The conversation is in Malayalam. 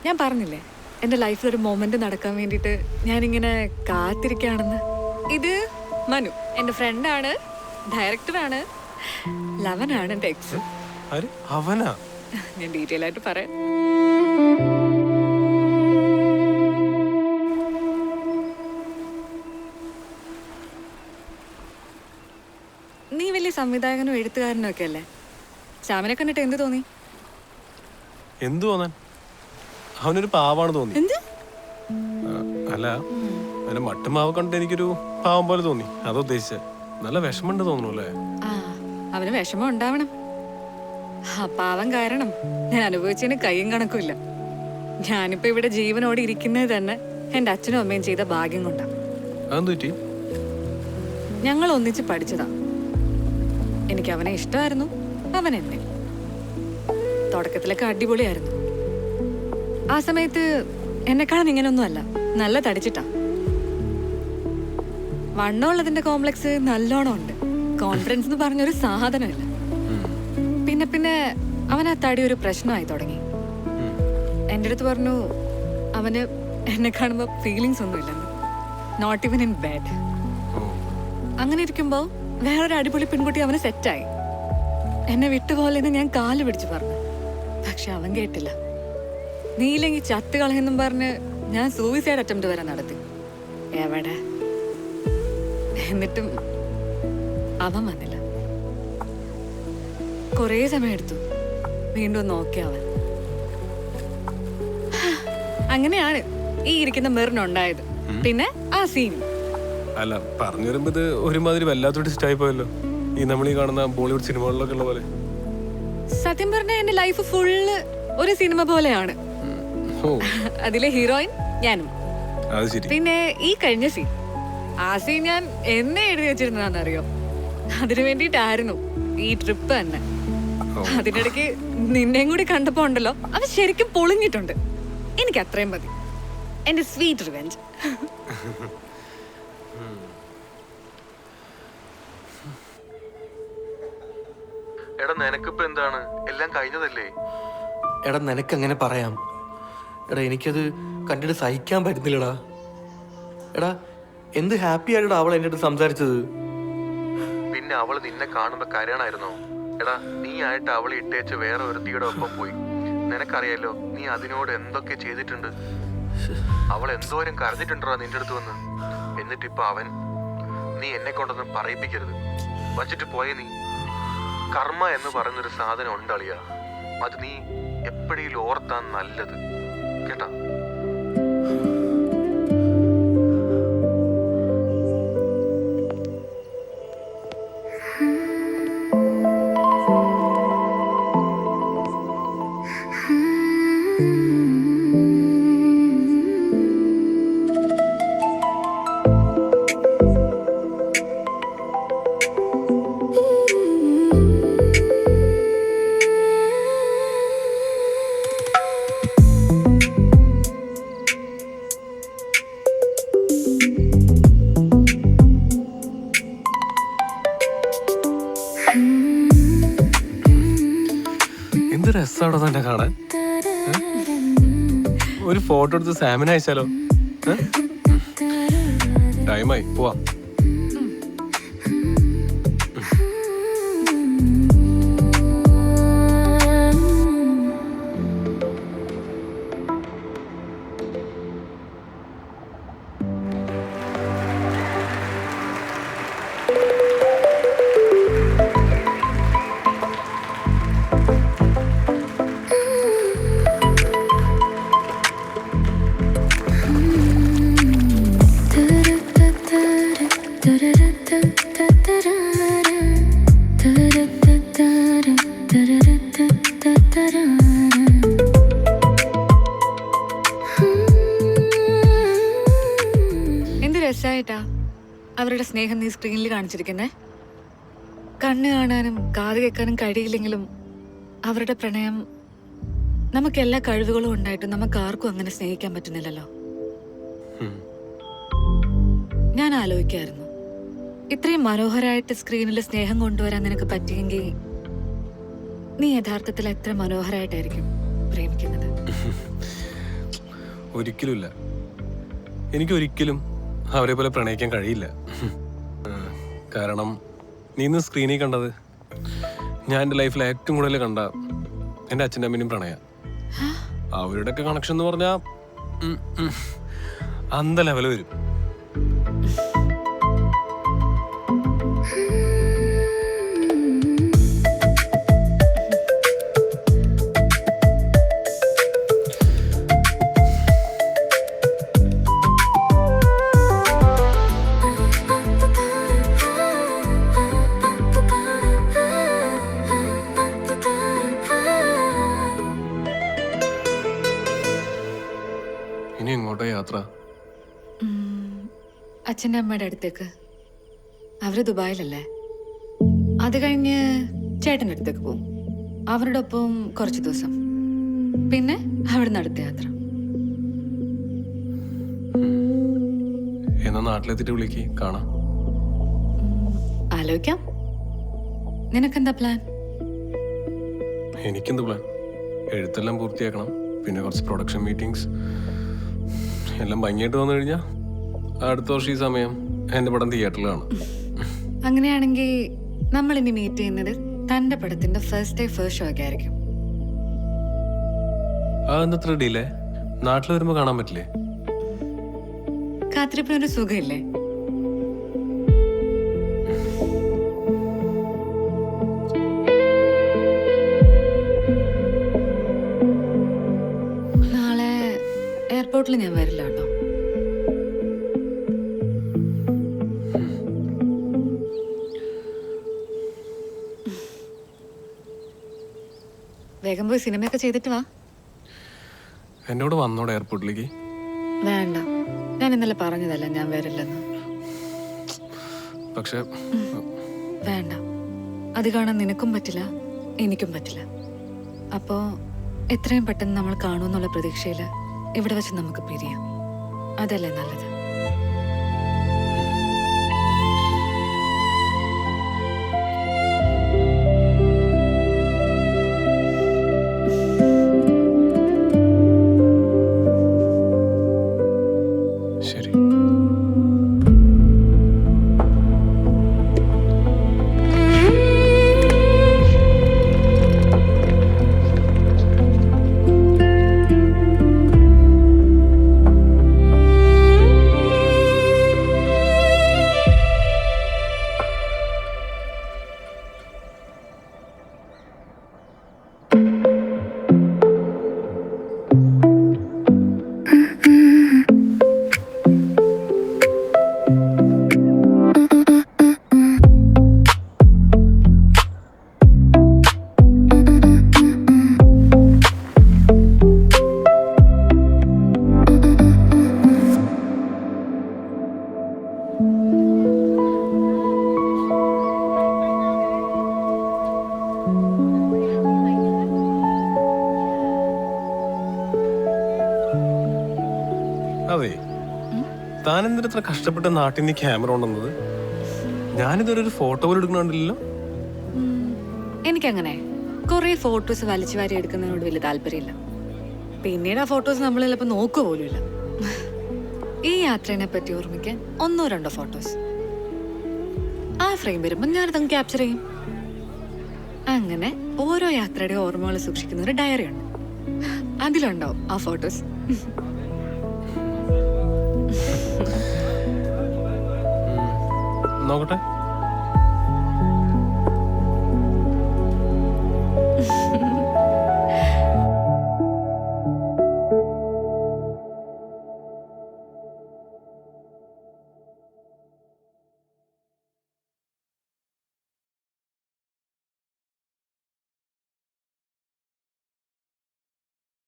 ഞാൻ പറഞ്ഞില്ലേ എൻ്റെ ലൈഫിൽ ഒരു മൊമെന്റ് നടക്കാൻ വേണ്ടിയിട്ട് ഞാനിങ്ങനെ കാത്തിരിക്കുകയാണെന്ന്. ഇത് മനു എൻ്റെ ഫ്രണ്ടാണ്, ഡയറക്ടറാണ്, ലവനാണ് എൻ്റെ എക്സ്. അവനാ? ഞാൻ ഡീറ്റെയിൽ ആയിട്ട് പറയാം. നീ വലിയ സംവിധായകനും എഴുത്തുകാരനും ഒക്കെ അല്ലേ? ശ്യാമിനെ കണ്ടിട്ട് എന്ത് തോന്നി? എന്തു തോന്നാൻ, അവനൊരു പാവാണ് തോന്നി. അല്ല, അവന്റെ മട്ടുമാവ് കണ്ടിട്ട് എനിക്കൊരു പാവം പോലെ തോന്നി. അതോ ഉദ്ദേശിച്ച? നല്ല വിഷമമുണ്ട് തോന്നുന്നു അല്ലേ? അവന് വിഷമം ഉണ്ടാവണം. ആ പാവം കാരണം ഞാൻ അനുഭവിച്ചതിന് കയ്യും കണക്കുമില്ല. ഞാനിപ്പോ ഇവിടെ ജീവനോടെ ഇരിക്കുന്നത് തന്നെ എന്റെ അച്ഛനും അമ്മയും ചെയ്ത ഭാഗ്യം കൊണ്ടാണ്. ഞങ്ങൾ ഒന്നിച്ച് പഠിച്ചതാ. എനിക്ക് അവനെ ഇഷ്ടമായിരുന്നു, അവൻ എന്നെ. തുടക്കത്തിലൊക്കെ അടിപൊളിയായിരുന്നു. ആ സമയത്ത് എന്നെക്കാളും ഇങ്ങനൊന്നും അല്ല, നല്ല തടിച്ചിട്ടാ. വണ്ണമുള്ളതിന്റെ കോംപ്ലക്സ് നല്ലോണം ഉണ്ട്. കോൺഫിഡൻസ് എന്ന് പറഞ്ഞൊരു സാധനമില്ല. പിന്നെ പിന്നെ അവൻ ആ തടി ഒരു പ്രശ്നമായി തുടങ്ങി. എൻ്റെ അടുത്ത് പറഞ്ഞു അവന് എന്നെ കാണുമ്പോ ഫീലിങ്സ് ഒന്നും ഇല്ലെന്ന്, നോട്ട് ഈവൻ ഇൻ ബെഡ്. അങ്ങനെ ഇരിക്കുമ്പോ വേറൊരു അടിപൊളി പെൺകുട്ടി അവന് സെറ്റായി. എന്നെ വിട്ടുപോലെന്ന് ഞാൻ കാല് പിടിച്ച് പറഞ്ഞു. പക്ഷെ അവൻ കേട്ടില്ല. നീയില്ലെങ്കിൽ ചത്ത് കളയെന്നും പറഞ്ഞ് ഞാൻ സൂയിസൈഡ് അറ്റംപ്റ്റ് വരെ നടത്തി. എവിടെ? എന്നിട്ടും അവൻ വന്നില്ല. കുറേ സമയം എടുത്തു. വീണ്ടും നോക്കി അവൻ. അങ്ങനെയാണ് ഈ ഇരിക്കുന്ന മെറിനുണ്ടായത്. പിന്നെ ആ സീൻ അല്ല, പറഞ്ഞു വരുമ്പോ ഇത് ഒരുമാതിരി വല്ലാത്തൊരു സ്റ്റൈൽ പോയല്ലോ, ഈ നമ്മൾ ഈ കാണുന്ന ബോളിവുഡ് സിനിമകളിലൊക്കെ ഉള്ള പോലെ. സത്യം പറഞ്ഞ എന്റെ ലൈഫ് ഫുള്ള് ഒരു സിനിമ പോലെയാണ്. അതിലെ ഹീറോയിൻ ഞാനും. പിന്നെ ഈ കഴിഞ്ഞ സീൻ, ആ സീൻ ഞാൻ എന്നെ എഴുതി വെച്ചിരുന്നതാണെന്നറിയോ? അതിനു വേണ്ടിയിട്ടായിരുന്നു ഈ ട്രിപ്പ് തന്നെ. അതിനിടയ്ക്ക് നിന്നെയും കൂടി കണ്ടപ്പോ ഉണ്ടല്ലോ, അവൻ ശരിക്കും പൊളിഞ്ഞിട്ടുണ്ട്. എനിക്ക് അത്രയും മതി, എന്റെ സ്വീറ്റ് റിവെഞ്ച്. എടാ നിനക്കിപ്പോ എന്താണ്, എല്ലാം കഴിഞ്ഞതല്ലേ? എടാ നിനക്ക് അങ്ങനെ പറയാം. എടാ എനിക്കത് കണ്ടിട്ട് സഹിക്കാൻ പറ്റുന്നില്ലടാ. എടാ എന്ത് ഹാപ്പി ആയിട്ടാ അവൾ എൻ്റെ അടുത്ത് സംസാരിച്ചത്. പിന്നെ അവള് നിന്നെ കാണുമ്പോ കരയണായിരുന്നോ? എടാ നീ ആയിട്ട് അവളെ ഇട്ടേച്ച് വേറെ ഒരുത്തിയുടെ ഒപ്പം പോയി. നിനക്കറിയാലോ നീ അതിനോട് എന്തൊക്കെ ചെയ്തിട്ടുണ്ട്. അവൾ എന്തോരം കരഞ്ഞിട്ടുണ്ടോ നിന്റെ അടുത്ത് വന്ന്. എന്നിട്ടിപ്പൊ അവൻ, നീ എന്നെ കൊണ്ടൊന്നും പറയിപ്പിക്കരുത്, വച്ചിട്ട് പോയ നീ. കർമ്മ എന്ന് പറയുന്നൊരു സാധനം ഉണ്ടളിയാ, അത് നീ എപ്പോഴും ഓർത്താൻ നല്ലത് കേട്ടാ. എന്ത് രസമാണോ തന്നെ കാണാൻ. ഒരു ഫോട്ടോ എടുത്ത് സാമിന് അയച്ചാലോ? ടൈമായി, പോവാ. എന്ത് രസമായിട്ടാ അവരുടെ സ്നേഹം നീ സ്ക്രീനിൽ കാണിച്ചിരിക്കുന്നേ. കണ്ണ് കാണാനും കാത് കേൾക്കാനും കഴിയില്ലെങ്കിലും അവരുടെ പ്രണയം, നമുക്ക് എല്ലാ കഴിവുകളും ഉണ്ടായിട്ടും നമുക്ക് ആർക്കും അങ്ങനെ സ്നേഹിക്കാൻ പറ്റുന്നില്ലല്ലോ. ഞാൻ ആലോചിക്കായിരുന്നു, ഇത്രയും മനോഹരമായിട്ട് സ്ക്രീനിൽ സ്നേഹം കൊണ്ടുവരാൻ നിനക്ക് പറ്റിയെങ്കിൽ നീ യഥാർത്ഥത്തിൽ എത്ര മനോഹരമായിട്ടായിരിക്കും പ്രേമിക്കുന്നത്. ഒരിക്കലുമില്ല. എനിക്കൊരിക്കലും അവരെ പോലെ പ്രണയിക്കാൻ കഴിയില്ല. കാരണം നീ ഇന്ന് സ്ക്രീനിൽ കണ്ടത് ഞാൻ എൻ്റെ ലൈഫിൽ ഏറ്റവും കൂടുതൽ കണ്ട എൻ്റെ അച്ഛൻ്റെ അമ്മേനും പ്രണയ. അവരുടെയൊക്കെ കണക്ഷൻ എന്ന് പറഞ്ഞാൽ അന്ത ലെവൽ വരും. ഇനി എങ്ങോട്ടാ യാത്ര? അച്ഛൻ്റെ അമ്മയുടെ അടുത്തേക്ക്. അവര് ദുബായിലല്ലേ. അത് കഴിഞ്ഞ് ചേട്ടൻ്റെ അടുത്തേക്ക് പോകും. അവരുടെ ഒപ്പം കുറച്ച് ദിവസം. പിന്നെ അവിടുന്ന് അടുത്ത യാത്ര. എന്നാ നാട്ടിലെത്തിയിട്ട് വിളിക്ക്, കാണാം. ആലോചിക്കാം. നിനക്കെന്താ പ്ലാൻ? എനിക്കെന്ത് പ്ലാൻ? എഴുത്തെല്ലാം പൂർത്തിയാക്കണം. പിന്നെ കുറച്ച് പ്രൊഡക്ഷൻ മീറ്റിംഗ്സ് എല്ലാം ഭംഗിയായിട്ട് വന്നു കഴിഞ്ഞാൽ അടുത്ത വർഷം ഈ സമയം എൻ്റെ പടം തിയേറ്ററിലാണ്. അങ്ങനെയാണെങ്കിൽ നമ്മൾ ഇനി മീറ്റ് ചെയ്യുന്നത് തൻ്റെ പടത്തിന്റെ ഫസ്റ്റ് ഡേ ഫസ്റ്റ് ഷോ ഒക്കെ ആയിരിക്കും. അതെന്തത്ര ഡിലേ? നാട്ടിൽ വരുമ്പോൾ കാണാൻ പറ്റില്ലേ? കാത്തിരിപ്പിനൊരു സുഖമില്ലേ? നാളെ എയർപോർട്ടിൽ ഞാൻ വരില്ല കേട്ടോ. വേഗം പോയി സിനിമയൊക്കെ ചെയ്തിട്ട് വാ. എന്നോട് വന്നോടെ എയർപോർട്ടിലേക്ക്? വേണ്ട, ഞാൻ ഇന്നലെ പറഞ്ഞതല്ല ഞാൻ വരില്ലെന്ന്. പക്ഷെ വേണ്ട, അത് കാണാൻ നിനക്കും പറ്റില്ല, എനിക്കും പറ്റില്ല. അപ്പോ എത്രയും പെട്ടെന്ന് നമ്മൾ കാണുമെന്നുള്ള പ്രതീക്ഷയില് ഇവിടെ വെച്ച് നമുക്ക് പിരിയാം. അതല്ലേ നല്ലത്. ശരി. അതെ, താൻ എന്തിനാ ഇത്ര കഷ്ടപ്പെട്ട് നാട്ടിൽ നിന്ന് ക്യാമറ കൊണ്ടുവന്നത്? ഞാനിതൊരു ഒരു ഫോട്ടോ പോലും എടുക്കണുണ്ടല്ലോ. എനിക്കങ്ങനെ കുറെ ഫോട്ടോസ് വലിച്ചു വാരി എടുക്കുന്നതിനോട് വലിയ താല്പര്യമില്ല. പിന്നീട് ആ ഫോട്ടോസ് നമ്മൾ ചിലപ്പോൾ നോക്കുക പോലുമില്ല. ഈ യാത്രേനെ പറ്റി ഓർമ്മിക്കാൻ 1-2 ഫോട്ടോസ് ആ ഫ്രെയിം വരുമ്പോൾ ഞാനതങ്ങ് ക്യാപ്ചർ ചെയ്യും. അങ്ങനെ ഓരോ യാത്രയുടെ ഓർമ്മകൾ സൂക്ഷിക്കുന്ന ഒരു ഡയറി ഉണ്ട്. അതിലുണ്ടാവും ആ ഫോട്ടോസ്. നോക്കട്ടെ.